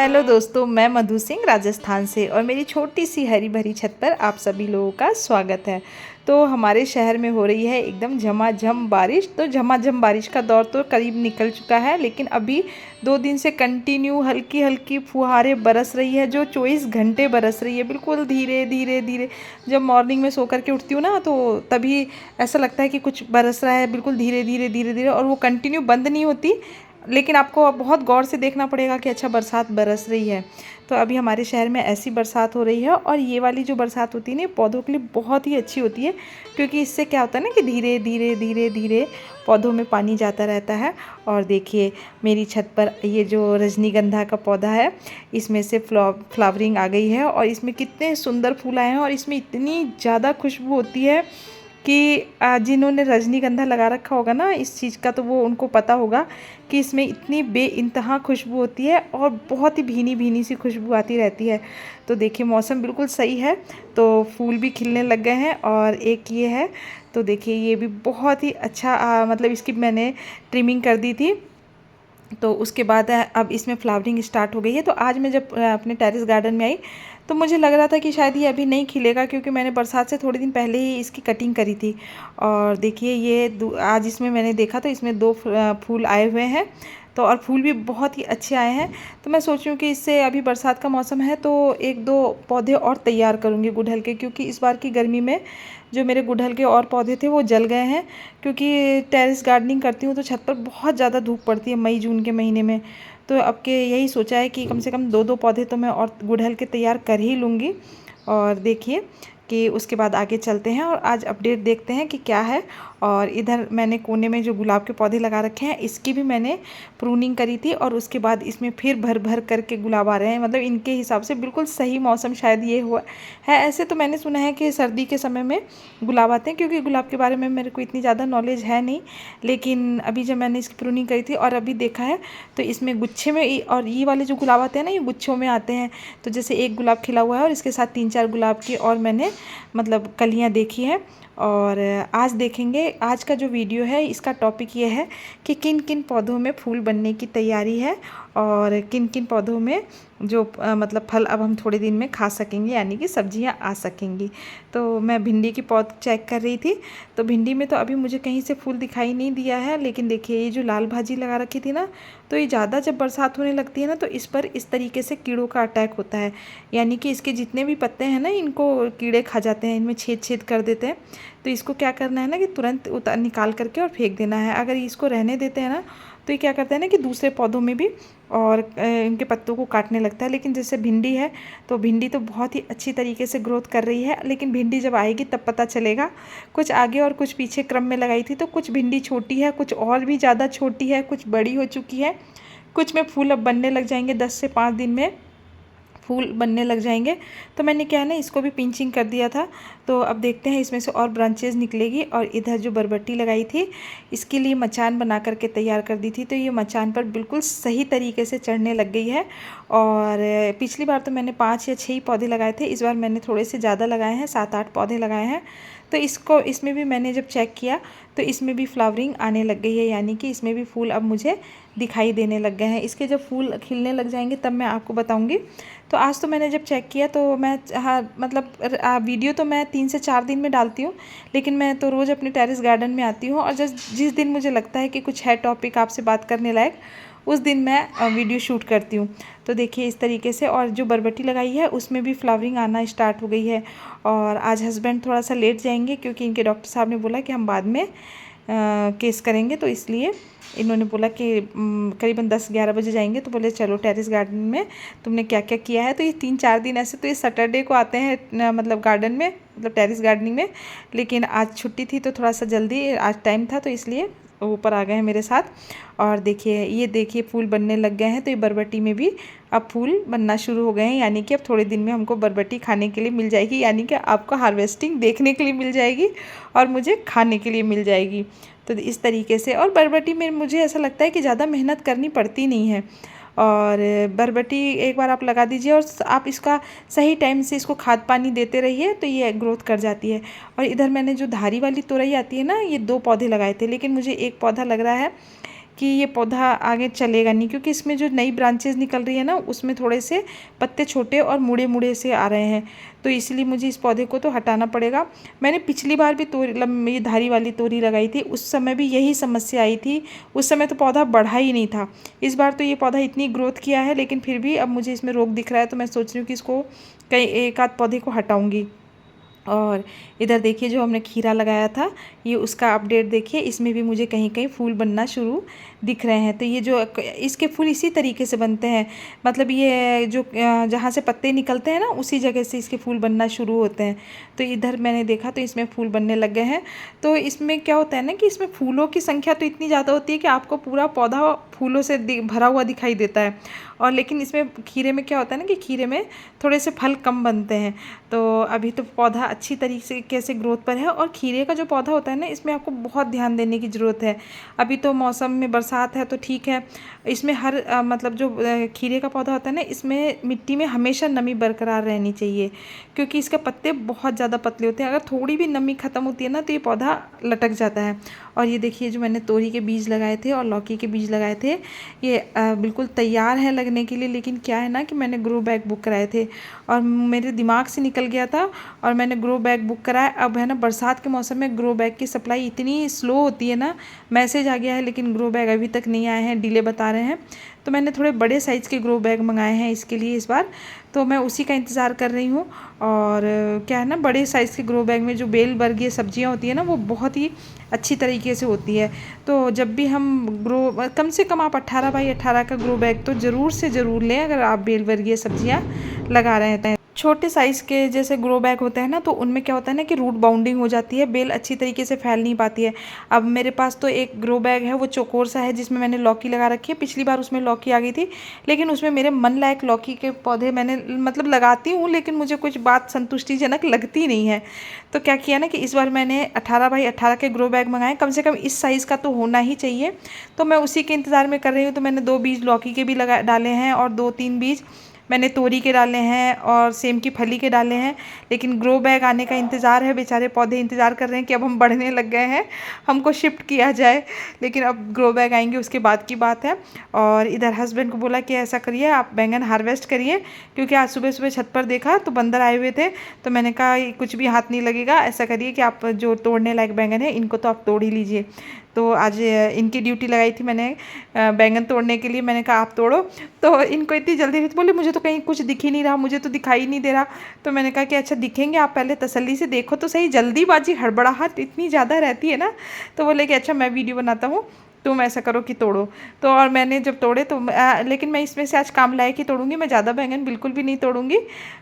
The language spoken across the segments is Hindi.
हेलो दोस्तों, मैं मधु सिंह राजस्थान से और मेरी छोटी सी हरी भरी छत पर आप सभी लोगों का स्वागत है। तो हमारे शहर में हो रही है एकदम झमाझम बारिश। तो झमाझम बारिश का दौर तो करीब निकल चुका है, लेकिन अभी 2 दिन से कंटिन्यू हल्की हल्की फुहारें बरस रही है, जो 24 घंटे बरस रही है, बिल्कुल धीरे धीरे धीरे। जब मॉर्निंग में सो करके उठती हूँ ना, तो तभी ऐसा लगता है कि कुछ बरस रहा है, बिल्कुल धीरे धीरे धीरे धीरे, और वो कंटिन्यू बंद नहीं होती। लेकिन आपको अब बहुत गौर से देखना पड़ेगा कि अच्छा बरसात बरस रही है। तो अभी हमारे शहर में ऐसी बरसात हो रही है, और ये वाली जो बरसात होती है ना, पौधों के लिए बहुत ही अच्छी होती है, क्योंकि इससे क्या होता है ना कि धीरे धीरे धीरे धीरे पौधों में पानी जाता रहता है। और देखिए, मेरी छत पर ये जो रजनीगंधा का पौधा है, इसमें से फ्लावरिंग आ गई है, और इसमें कितने सुंदर फूल आए हैं, और इसमें इतनी ज़्यादा खुशबू होती है कि जिन्होंने रजनीगंधा लगा रखा होगा ना इस चीज़ का, तो वो उनको पता होगा कि इसमें इतनी बेइंतहा खुशबू होती है, और बहुत ही भीनी भीनी सी खुशबू आती रहती है। तो देखिए, मौसम बिल्कुल सही है, तो फूल भी खिलने लग गए हैं। और एक ये है, तो देखिए ये भी बहुत ही अच्छा मतलब इसकी मैंने ट्रिमिंग कर दी थी, तो उसके बाद अब इसमें फ्लावरिंग स्टार्ट हो गई है। तो आज मैं जब अपने टेरेस गार्डन में आई, तो मुझे लग रहा था कि शायद ये अभी नहीं खिलेगा, क्योंकि मैंने बरसात से थोड़े दिन पहले ही इसकी कटिंग करी थी। और देखिए, ये आज इसमें मैंने देखा तो इसमें 2 फूल आए हुए हैं, तो और फूल भी बहुत ही अच्छे आए हैं। तो मैं सोच रही हूँ कि इससे, अभी बरसात का मौसम है, तो 1-2 पौधे और तैयार करूँगी गुड़हल के, क्योंकि इस बार की गर्मी में जो मेरे गुड़हल के और पौधे थे वो जल गए हैं। क्योंकि टेरेस गार्डनिंग करती हूँ तो छत पर बहुत ज़्यादा धूप पड़ती है मई जून के महीने में। तो अब के यही सोचा है कि कम से कम 2-2 पौधे तो मैं और गुड़हल के तैयार कर ही लूँगी। और देखिए कि उसके बाद आगे चलते हैं और आज अपडेट देखते हैं कि क्या है। और इधर मैंने कोने में जो गुलाब के पौधे लगा रखे हैं, इसकी भी मैंने प्रूनिंग करी थी, और उसके बाद इसमें फिर भर भर करके गुलाब आ रहे हैं। मतलब इनके हिसाब से बिल्कुल सही मौसम शायद ये हुआ है। ऐसे तो मैंने सुना है कि सर्दी के समय में गुलाब आते हैं, क्योंकि गुलाब के बारे में मेरे को इतनी ज़्यादा नॉलेज है नहीं। लेकिन अभी जब मैंने इसकी प्रूनिंग करी थी और अभी देखा है, तो इसमें गुच्छे में और ये वाले जो गुलाब आते हैं ना, ये गुच्छों में आते हैं। तो जैसे एक गुलाब खिला हुआ है और इसके साथ 3-4 गुलाब की और मैंने मतलब कलियाँ देखी हैं। और आज देखेंगे, आज का जो वीडियो है इसका टॉपिक ये है कि किन किन पौधों में फूल बनने की तैयारी है, और किन किन पौधों में जो मतलब फल अब हम थोड़े दिन में खा सकेंगे, यानी कि सब्जियां आ सकेंगी। तो मैं भिंडी की पौध चेक कर रही थी, तो भिंडी में तो अभी मुझे कहीं से फूल दिखाई नहीं दिया है। लेकिन देखिए, ये जो लाल भाजी लगा रखी थी ना, तो ये ज़्यादा जब बरसात होने लगती है ना, तो इस पर इस तरीके से कीड़ों का अटैक होता है। यानी कि इसके जितने भी पत्ते हैं ना, इनको कीड़े खा जाते हैं, इनमें छेद छेद कर देते हैं। तो इसको क्या करना है ना कि तुरंत निकाल करके और फेंक देना है। अगर इसको रहने देते हैं ना, तो ये क्या करता है ना कि दूसरे पौधों में भी और इनके पत्तों को काटने लगता है। लेकिन जैसे भिंडी है, तो भिंडी तो बहुत ही अच्छी तरीके से ग्रोथ कर रही है। लेकिन भिंडी जब आएगी तब पता चलेगा। कुछ आगे और कुछ पीछे क्रम में लगाई थी, तो कुछ भिंडी छोटी है, कुछ और भी ज़्यादा छोटी है, कुछ बड़ी हो चुकी है। कुछ में फूल अब बनने लग जाएंगे, 10 से 5 दिन में फूल बनने लग जाएंगे। तो मैंने क्या है ना, इसको भी पिंचिंग कर दिया था। तो अब देखते हैं इसमें से और ब्रांचेज निकलेगी। और इधर जो बरबट्टी लगाई थी, इसके लिए मचान बना करके तैयार कर दी थी, तो ये मचान पर बिल्कुल सही तरीके से चढ़ने लग गई है। और पिछली बार तो मैंने 5 या 6 ही पौधे लगाए थे, इस बार मैंने थोड़े से ज़्यादा लगाए हैं, 7-8 पौधे लगाए हैं। तो इसमें भी मैंने जब चेक किया, तो इसमें भी फ्लावरिंग आने लग गई है, यानी कि इसमें भी फूल अब मुझे दिखाई देने लग गए हैं। इसके जब फूल खिलने लग जाएंगे तब मैं आपको बताऊंगी। तो आज तो मैंने जब चेक किया, तो मैं मतलब वीडियो तो मैं 3 से 4 दिन में डालती हूँ, लेकिन मैं तो रोज़ अपने टेरेस गार्डन में आती हूँ, और जिस दिन मुझे लगता है कि कुछ है टॉपिक आपसे बात करने लायक, उस दिन मैं वीडियो शूट करती हूँ। तो देखिए इस तरीके से, और जो बरबट्टी लगाई है उसमें भी फ्लावरिंग आना स्टार्ट हो गई है। और आज हस्बैंड थोड़ा सा लेट जाएंगे, क्योंकि इनके डॉक्टर साहब ने बोला कि हम बाद में केस करेंगे, तो इसलिए इन्होंने बोला कि करीबन 10-11 बजे जाएंगे। तो बोले चलो टेरेस गार्डन में तुमने क्या क्या किया है। तो ये 3-4 दिन ऐसे, तो ये सैटरडे को आते हैं मतलब गार्डन में, मतलब टेरेस गार्डनिंग में। लेकिन आज छुट्टी थी, तो थोड़ा सा जल्दी आज टाइम था, तो इसलिए ऊपर आ गए हैं मेरे साथ। और देखिए, ये देखिए फूल बनने लग गए हैं। तो ये बरबट्टी में भी अब फूल बनना शुरू हो गए हैं, यानी कि अब थोड़े दिन में हमको बरबट्टी खाने के लिए मिल जाएगी, यानी कि आपको हार्वेस्टिंग देखने के लिए मिल जाएगी और मुझे खाने के लिए मिल जाएगी। तो इस तरीके से, और बरबट्टी में मुझे ऐसा लगता है कि ज़्यादा मेहनत करनी पड़ती नहीं है। और बरबट्टी एक बार आप लगा दीजिए, और आप इसका सही टाइम से इसको खाद पानी देते रहिए, तो ये ग्रोथ कर जाती है। और इधर मैंने जो धारी वाली तोरई आती है ना, ये 2 पौधे लगाए थे, लेकिन मुझे एक पौधा लग रहा है कि ये पौधा आगे चलेगा नहीं, क्योंकि इसमें जो नई ब्रांचेस निकल रही है ना उसमें थोड़े से पत्ते छोटे और मुड़े मुड़े से आ रहे हैं, तो इसलिए मुझे इस पौधे को तो हटाना पड़ेगा। मैंने पिछली बार भी तोरी लंबी धारी वाली तोरी लगाई थी, उस समय भी यही समस्या आई थी, उस समय तो पौधा बढ़ा ही नहीं था। इस बार तो ये पौधा इतनी ग्रोथ किया है, लेकिन फिर भी अब मुझे इसमें रोग दिख रहा है, तो मैं सोच रही हूँ कि इसको कहीं एक आध पौधे को हटाऊँगी। और इधर देखिए जो हमने खीरा लगाया था, ये उसका अपडेट देखिए, इसमें भी मुझे कहीं कहीं फूल बनना शुरू दिख रहे हैं। तो ये जो इसके फूल इसी तरीके से बनते हैं, मतलब ये जो जहाँ से पत्ते निकलते हैं ना उसी जगह से इसके फूल बनना शुरू होते हैं। तो इधर मैंने देखा तो इसमें फूल बनने लग गए हैं। तो इसमें क्या होता है ना कि इसमें फूलों की संख्या तो इतनी ज़्यादा होती है कि आपको पूरा पौधा फूलों से भरा हुआ दिखाई देता है। और लेकिन इसमें खीरे में क्या होता है ना कि खीरे में थोड़े से फल कम बनते हैं। तो अभी तो पौधा अच्छी तरीके से ग्रोथ पर है। और खीरे का जो पौधा होता है ना, इसमें आपको बहुत ध्यान देने की ज़रूरत है। अभी तो मौसम में बरसात है तो ठीक है, इसमें हर मतलब जो खीरे का पौधा होता है ना, इसमें मिट्टी में हमेशा नमी बरकरार रहनी चाहिए, क्योंकि इसके पत्ते बहुत ज़्यादा पतले होते हैं। अगर थोड़ी भी नमी ख़त्म होती है ना तो ये पौधा लटक जाता है। और ये देखिए जो मैंने तोरी के बीज लगाए थे और लौकी के बीज लगाए थे, ये बिल्कुल तैयार है लगने के लिए, लेकिन क्या है ना कि मैंने ग्रो बैग बुक कराए थे और मेरे दिमाग से निकल गया था और मैंने ग्रो बैग बुक कराया। अब है ना बरसात के मौसम में ग्रो बैग की सप्लाई इतनी स्लो होती है ना, मैसेज आ गया है लेकिन ग्रो बैग अभी तक नहीं आए हैं, डिले बता रहे हैं। तो मैंने थोड़े बड़े साइज़ के ग्रो बैग मंगाए हैं इसके लिए इस बार, तो मैं उसी का इंतज़ार कर रही हूँ। और क्या है ना, बड़े साइज़ के ग्रो बैग में जो बेल वर्गीय सब्जियाँ होती है ना वो बहुत ही अच्छी तरीके से होती है। तो जब भी हम कम से कम आप 18 बाई 18 का ग्रो बैग तो ज़रूर से ज़रूर लें अगर आप बेल वर्गीय सब्जियाँ लगा रहे हैं। छोटे साइज़ के जैसे ग्रो बैग होते हैं ना, तो उनमें क्या होता है ना कि रूट बाउंडिंग हो जाती है, बेल अच्छी तरीके से फैल नहीं पाती है। अब मेरे पास तो एक ग्रो बैग है वो चौकोर सा है, जिसमें मैंने लौकी लगा रखी है। पिछली बार उसमें लौकी आ गई थी, लेकिन उसमें मेरे मन लायक लौकी के पौधे मैंने मतलब लगाती हूँ, लेकिन मुझे कुछ बात संतुष्टिजनक लगती नहीं है। तो क्या किया ना कि इस बार मैंने 18 बाई 18 के ग्रो बैग मंगाए, कम से कम इस साइज़ का तो होना ही चाहिए। तो मैं उसी के इंतज़ार में कर रही हूँ। तो मैंने 2 बीज लौकी के भी डाले हैं और 2-3 बीज मैंने तोरी के डाले हैं और सेम की फली के डाले हैं। लेकिन ग्रो बैग आने का इंतज़ार है, बेचारे पौधे इंतज़ार कर रहे हैं कि अब हम बढ़ने लग गए हैं, हमको शिफ्ट किया जाए। लेकिन अब ग्रो बैग आएंगे उसके बाद की बात है। और इधर हस्बैंड को बोला कि ऐसा करिए आप बैंगन हार्वेस्ट करिए, क्योंकि आज सुबह सुबह छत पर देखा तो बंदर आए हुए थे। तो मैंने कहा कुछ भी हाथ नहीं लगेगा, ऐसा करिए कि आप जो तोड़ने लायक बैंगन है इनको तो आप तोड़ ही लीजिए। तो आज इनकी ड्यूटी लगाई थी मैंने बैंगन तोड़ने के लिए। मैंने कहा आप तोड़ो, तो इनको इतनी जल्दी बोले मुझे तो कहीं कुछ दिख ही नहीं रहा, मुझे तो दिखाई नहीं दे रहा। तो मैंने कहा कि अच्छा दिखेंगे, आप पहले तसल्ली से देखो तो सही, जल्दीबाजी हड़बड़ाहट इतनी ज़्यादा रहती है ना। तो बोले कि अच्छा मैं वीडियो बनाता हूँ, तुम ऐसा करो कि तोड़ो। तो और मैंने जब तोड़े तो लेकिन मैं इसमें से आज काम लायक ही तोड़ूंगी, मैं ज़्यादा बैंगन बिल्कुल भी नहीं तोड़ूंगी।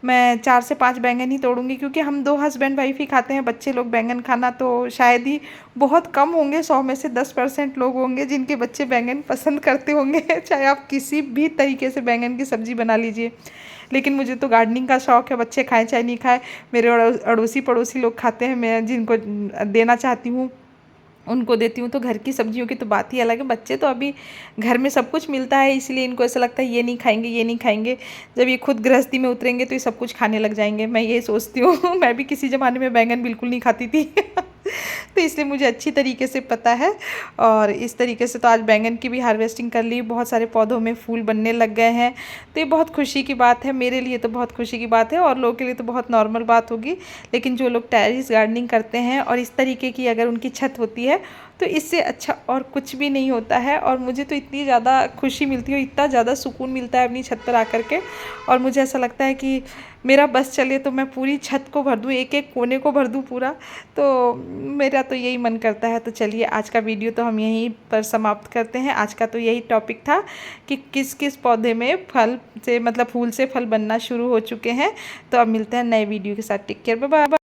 मैं 4 से 5 बैंगन ही तोड़ूंगी, क्योंकि हम 2 हस्बैंड वाइफ ही खाते हैं, बच्चे लोग बैंगन खाना तो शायद ही बहुत कम होंगे, 100 में से 10% लोग होंगे जिनके बच्चे बैंगन पसंद करते होंगे। चाहे आप किसी भी तरीके से बैंगन की सब्ज़ी बना लीजिए। लेकिन मुझे तो गार्डनिंग का शौक़ है, बच्चे खाएं चाहे नहीं खाएं, मेरे अड़ोसी पड़ोसी लोग खाते हैं, मैं जिनको देना चाहती हूँ उनको देती हूँ। तो घर की सब्जियों की तो बात ही अलग है। बच्चे तो अभी घर में सब कुछ मिलता है, इसलिए इनको ऐसा लगता है ये नहीं खाएंगे ये नहीं खाएंगे। जब ये खुद गृहस्थी में उतरेंगे तो ये सब कुछ खाने लग जाएंगे, मैं ये सोचती हूँ। मैं भी किसी ज़माने में बैंगन बिल्कुल नहीं खाती थी। तो इसलिए मुझे अच्छी तरीके से पता है। और इस तरीके से तो आज बैंगन की भी हार्वेस्टिंग कर ली, बहुत सारे पौधों में फूल बनने लग गए हैं। तो ये बहुत खुशी की बात है, मेरे लिए तो बहुत खुशी की बात है, और लोगों के लिए तो बहुत नॉर्मल बात होगी। लेकिन जो लोग टेरेस गार्डनिंग करते हैं और इस तरीके की अगर उनकी छत होती है तो इससे अच्छा और कुछ भी नहीं होता है। और मुझे तो इतनी ज़्यादा खुशी मिलती है, इतना ज़्यादा सुकून मिलता है अपनी छत पर आकर के। और मुझे ऐसा लगता है कि मेरा बस चले तो मैं पूरी छत को भर दूँ, एक एक कोने को भर दूँ पूरा। तो मेरा तो यही मन करता है। तो चलिए आज का वीडियो तो हम यहीं पर समाप्त करते हैं। आज का तो यही टॉपिक था कि किस किस पौधे में फल से मतलब फूल से फल बनना शुरू हो चुके हैं। तो अब मिलते हैं नए वीडियो के साथ। Take care, bye bye.